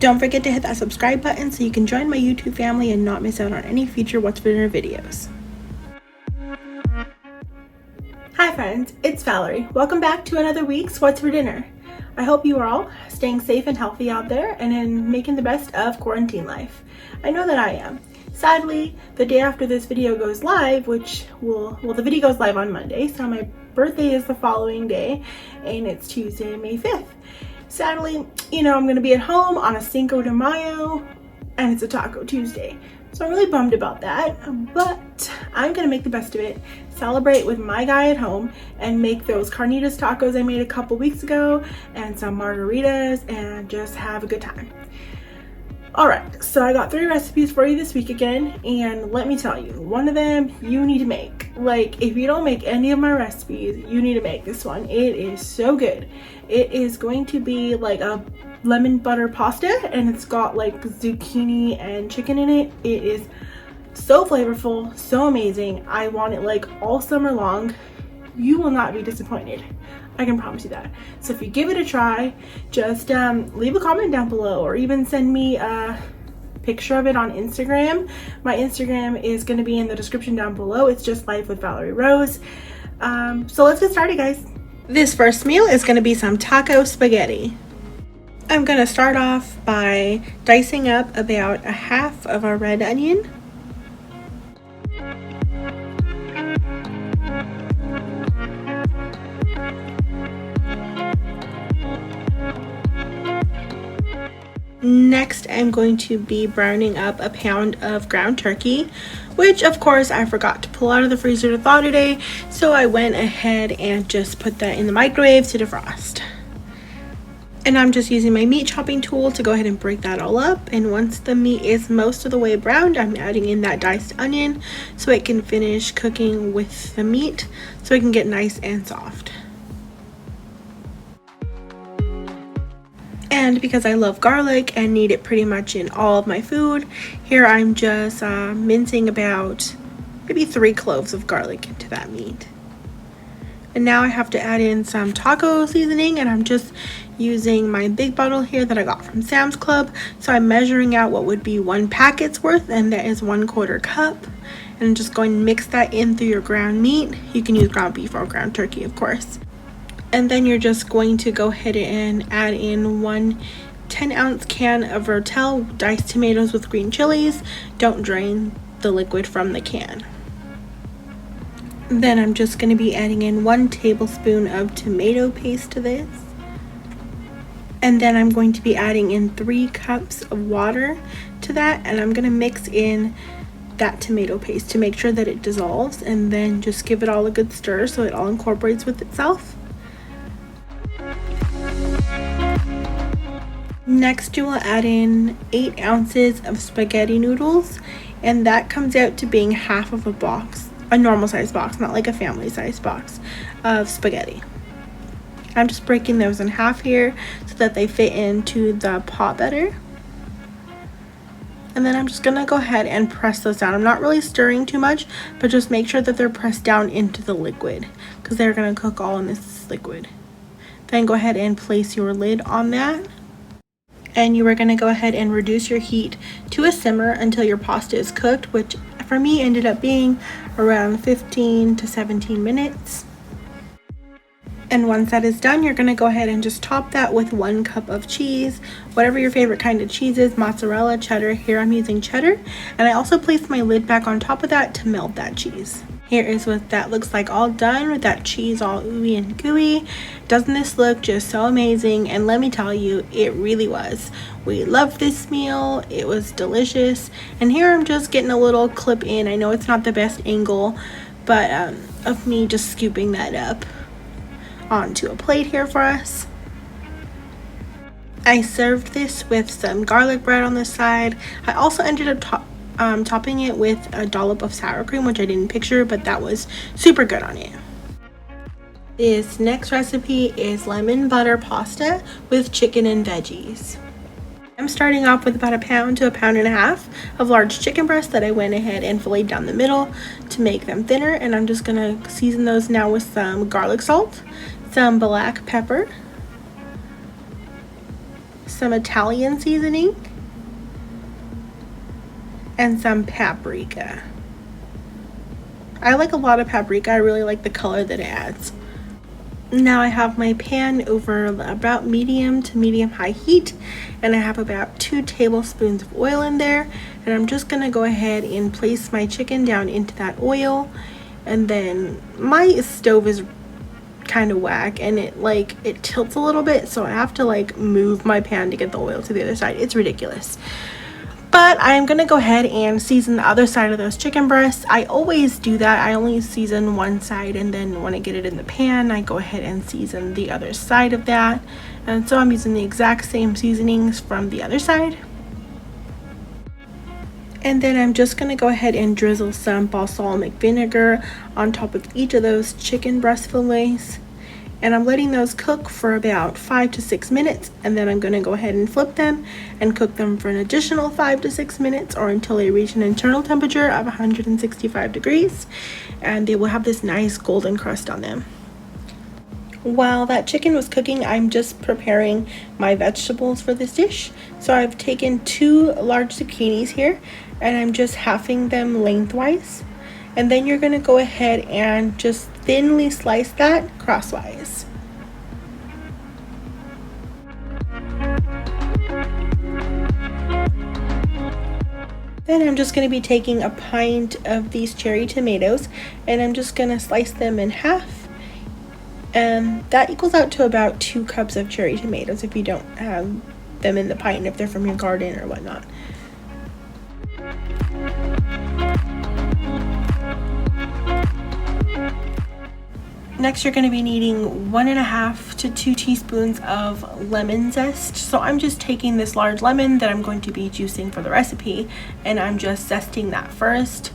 Don't forget to hit that subscribe button so you can join my YouTube family and not miss out on any future What's for Dinner videos. Hi friends, it's Valerie. Welcome back to another week's What's for Dinner. I hope you are all staying safe and healthy out there and making the best of quarantine life. I know that I am. Sadly, the day after this video goes live, the video goes live on Monday, so my birthday is the following day, and it's Tuesday, May 5th. Sadly, I'm going to be at home on a Cinco de Mayo, and it's a Taco Tuesday. So I'm really bummed about that, but I'm going to make the best of it, celebrate with my guy at home, and make those carnitas tacos I made a couple weeks ago, and some margaritas, and just have a good time. Alright, so I got 3 recipes for you this week again, and let me tell you, one of them you need to make. Like, if you don't make any of my recipes, you need to make this one. It is so good. It is going to be like a lemon butter pasta, and it's got like zucchini and chicken in it. It is so flavorful, so amazing. I want it like all summer long. You will not be disappointed. I can promise you that. So if you give it a try, just leave a comment down below, or even send me a picture of it on Instagram. My Instagram is going to be in the description down below. It's just Life with Valerie Rose. So let's get started, guys. This first meal is going to be some taco spaghetti. I'm going to start off by dicing up about a half of a red onion. Next, I'm going to be browning up a pound of ground turkey, which of course I forgot to pull out of the freezer to thaw today, so I went ahead and just put that in the microwave to defrost. And I'm just using my meat chopping tool to go ahead and break that all up, and once the meat is most of the way browned, I'm adding in that diced onion so it can finish cooking with the meat so it can get nice and soft. And because I love garlic and need it pretty much in all of my food, here I'm just mincing about maybe 3 cloves of garlic into that meat. And now I have to add in some taco seasoning, and I'm just using my big bottle here that I got from Sam's Club. So I'm measuring out what would be 1 packet's worth, and that is 1/4 cup. And I'm just going to mix that in through your ground meat. You can use ground beef or ground turkey, of course. And then you're just going to go ahead and add in 1 10-ounce can of Rotel diced tomatoes with green chilies. Don't drain the liquid from the can. Then I'm just going to be adding in 1 tablespoon of tomato paste to this. And then I'm going to be adding in 3 cups of water to that, and I'm going to mix in that tomato paste to make sure that it dissolves, and then just give it all a good stir so it all incorporates with itself. Next, you will add in 8 ounces of spaghetti noodles, and that comes out to being half of a box, a normal size box, not like a family size box of spaghetti. I'm just breaking those in half here so that they fit into the pot better. And then I'm just gonna go ahead and press those down. I'm not really stirring too much, but just make sure that they're pressed down into the liquid, because they're gonna cook all in this liquid. Then go ahead and place your lid on that. And you are going to go ahead and reduce your heat to a simmer until your pasta is cooked, which for me ended up being around 15 to 17 minutes. And once that is done, you're going to go ahead and just top that with 1 cup of cheese, whatever your favorite kind of cheese is, mozzarella, cheddar. Here I'm using cheddar, and I also placed my lid back on top of that to melt that cheese. Here is what that looks like all done with that cheese all ooey and gooey. Doesn't this look just so amazing? And let me tell you, it really was. We loved this meal. It was delicious. And here I'm just getting a little clip in. I know it's not the best angle, but of me just scooping that up onto a plate here for us. I served this with some garlic bread on the side. I also ended up topping it with a dollop of sour cream, which I didn't picture, but that was super good on it. This next recipe is lemon butter pasta with chicken and veggies. I'm starting off with about 1 pound to 1.5 pounds of large chicken breasts that I went ahead and filleted down the middle to make them thinner, and I'm just gonna season those now with some garlic salt, some black pepper, some Italian seasoning and some paprika. I like a lot of paprika. I really like the color that it adds. Now I have my pan over about medium to medium high heat, and I have about 2 tablespoons of oil in there, and I'm just gonna go ahead and place my chicken down into that oil. And then my stove is kind of whack, and it tilts a little bit, so I have to like move my pan to get the oil to the other side. It's ridiculous. But I'm gonna go ahead and season the other side of those chicken breasts. I always do that. I only season one side, and then when I get it in the pan, I go ahead and season the other side of that. And so I'm using the exact same seasonings from the other side. And then I'm just gonna go ahead and drizzle some balsamic vinegar on top of each of those chicken breast fillets. And I'm letting those cook for about 5 to 6 minutes, and then I'm going to go ahead and flip them and cook them for an additional 5 to 6 minutes, or until they reach an internal temperature of 165 degrees, and they will have this nice golden crust on them. While that chicken was cooking, I'm just preparing my vegetables for this dish. So I've taken 2 large zucchinis here, and I'm just halving them lengthwise. And then you're going to go ahead and just thinly slice that crosswise. Then I'm just going to be taking a pint of these cherry tomatoes, and I'm just going to slice them in half. And that equals out to about 2 cups of cherry tomatoes if you don't have them in the pint, if they're from your garden or whatnot. Next, you're going to be needing 1.5 to 2 teaspoons of lemon zest. So I'm just taking this large lemon that I'm going to be juicing for the recipe, and I'm just zesting that first.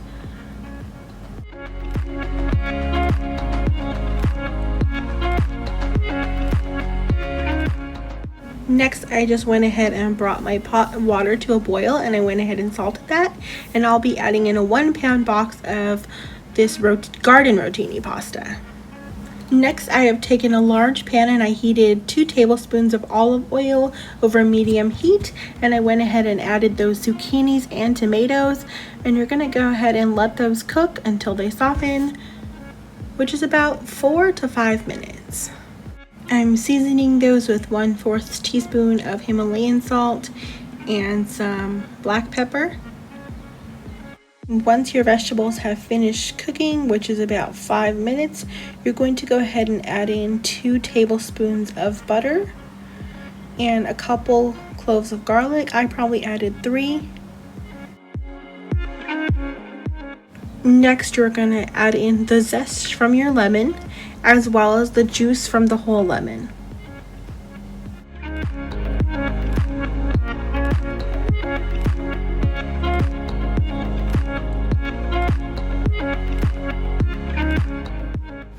Next, I just went ahead and brought my pot of water to a boil, and I went ahead and salted that. And I'll be adding in a 1-pound box of this garden rotini pasta. Next, I have taken a large pan and I heated 2 tablespoons of olive oil over medium heat, and I went ahead and added those zucchinis and tomatoes, and you're going to go ahead and let those cook until they soften, which is about 4 to 5 minutes. I'm seasoning those with 1/4 teaspoon of Himalayan salt and some black pepper. Once your vegetables have finished cooking, which is about 5 minutes, you're going to go ahead and add in 2 tablespoons of butter and a couple cloves of garlic. I probably added 3. Next, you're going to add in the zest from your lemon, as well as the juice from the whole lemon.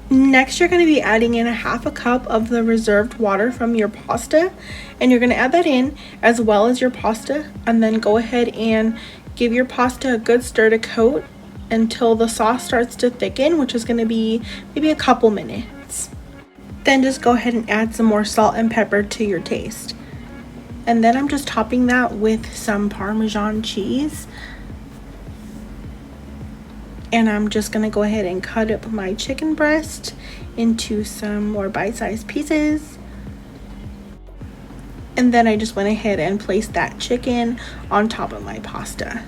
Next, you're going to be adding in 1/2 cup of the reserved water from your pasta, and you're going to add that in as well as your pasta, and then go ahead and give your pasta a good stir to coat until the sauce starts to thicken, which is going to be maybe a couple minutes. Then just go ahead and add some more salt and pepper to your taste. And then I'm just topping that with some Parmesan cheese. And I'm just going to go ahead and cut up my chicken breast into some more bite-sized pieces. And then I just went ahead and placed that chicken on top of my pasta.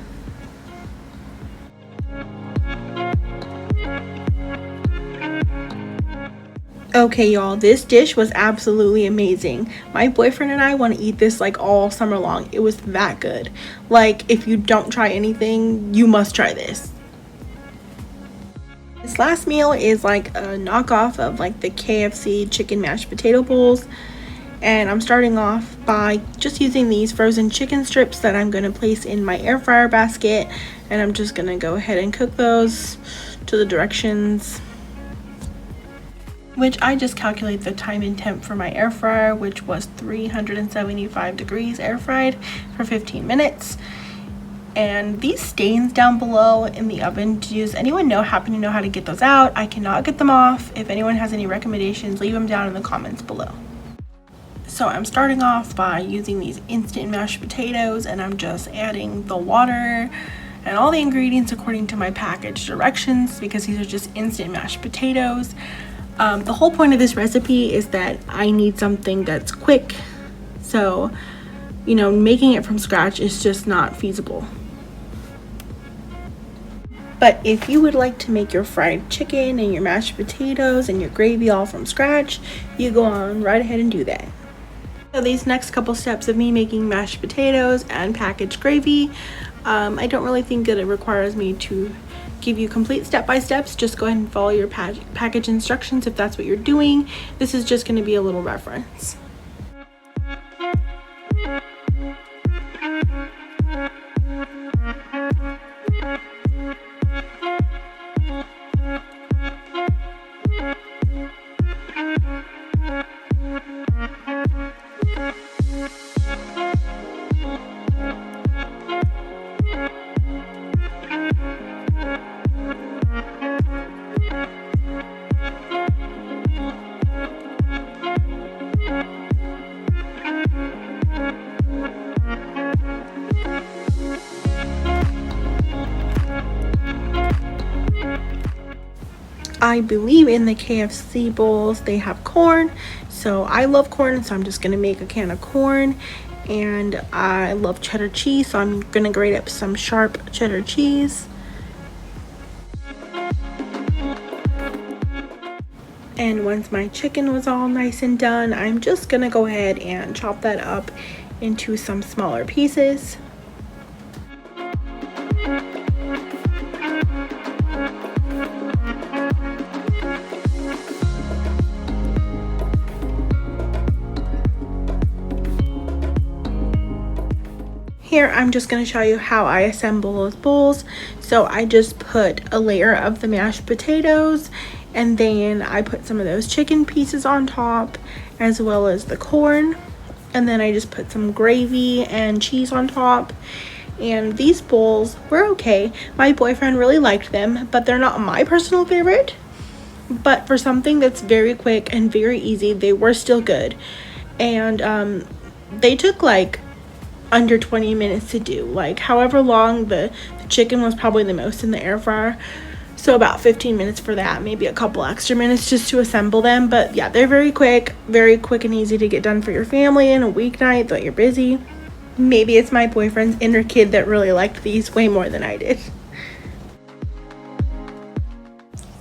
Okay, y'all, this dish was absolutely amazing. My boyfriend and I want to eat this like all summer long. It was that good. Like, if you don't try anything, you must try this. This last meal is like a knockoff of like the KFC chicken mashed potato bowls, and I'm starting off by just using these frozen chicken strips that I'm going to place in my air fryer basket, and I'm just going to go ahead and cook those to the directions, which I just calculate the time and temp for my air fryer, which was 375 degrees air fried for 15 minutes. And these stains down below in the oven, does anyone happen to know how to get those out? I cannot get them off. If anyone has any recommendations, leave them down in the comments below. So I'm starting off by using these instant mashed potatoes, and I'm just adding the water and all the ingredients according to my package directions because these are just instant mashed potatoes. The whole point of this recipe is that I need something that's quick, so you know, making it from scratch is just not feasible. But if you would like to make your fried chicken and your mashed potatoes and your gravy all from scratch, you go on right ahead and do that. So these next couple steps of me making mashed potatoes and packaged gravy, I don't really think that it requires me to give you complete step-by-steps. Just go ahead and follow your package instructions if that's what you're doing. This is just going to be a little reference. I believe in the KFC bowls they have corn, so I love corn, so I'm just gonna make a can of corn. And I love cheddar cheese, so I'm gonna grate up some sharp cheddar cheese. And once my chicken was all nice and done, I'm just gonna go ahead and chop that up into some smaller pieces. Here I'm just going to show you how I assemble those bowls. So I just put a layer of the mashed potatoes, and then I put some of those chicken pieces on top as well as the corn, and then I just put some gravy and cheese on top. And these bowls were okay. My boyfriend really liked them, but they're not my personal favorite. But for something that's very quick and very easy, they were still good. And they took like under 20 minutes to do. Like however long the chicken was probably the most in the air fryer, so about 15 minutes for that, maybe a couple extra minutes just to assemble them. But yeah, they're very quick and easy to get done for your family in a weeknight that you're busy. Maybe it's my boyfriend's inner kid that really liked these way more than I did.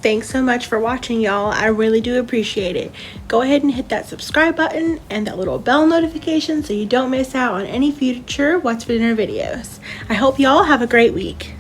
Thanks so much for watching, y'all. I really do appreciate it. Go ahead and hit that subscribe button and that little bell notification so you don't miss out on any future What's for Dinner videos. I hope y'all have a great week.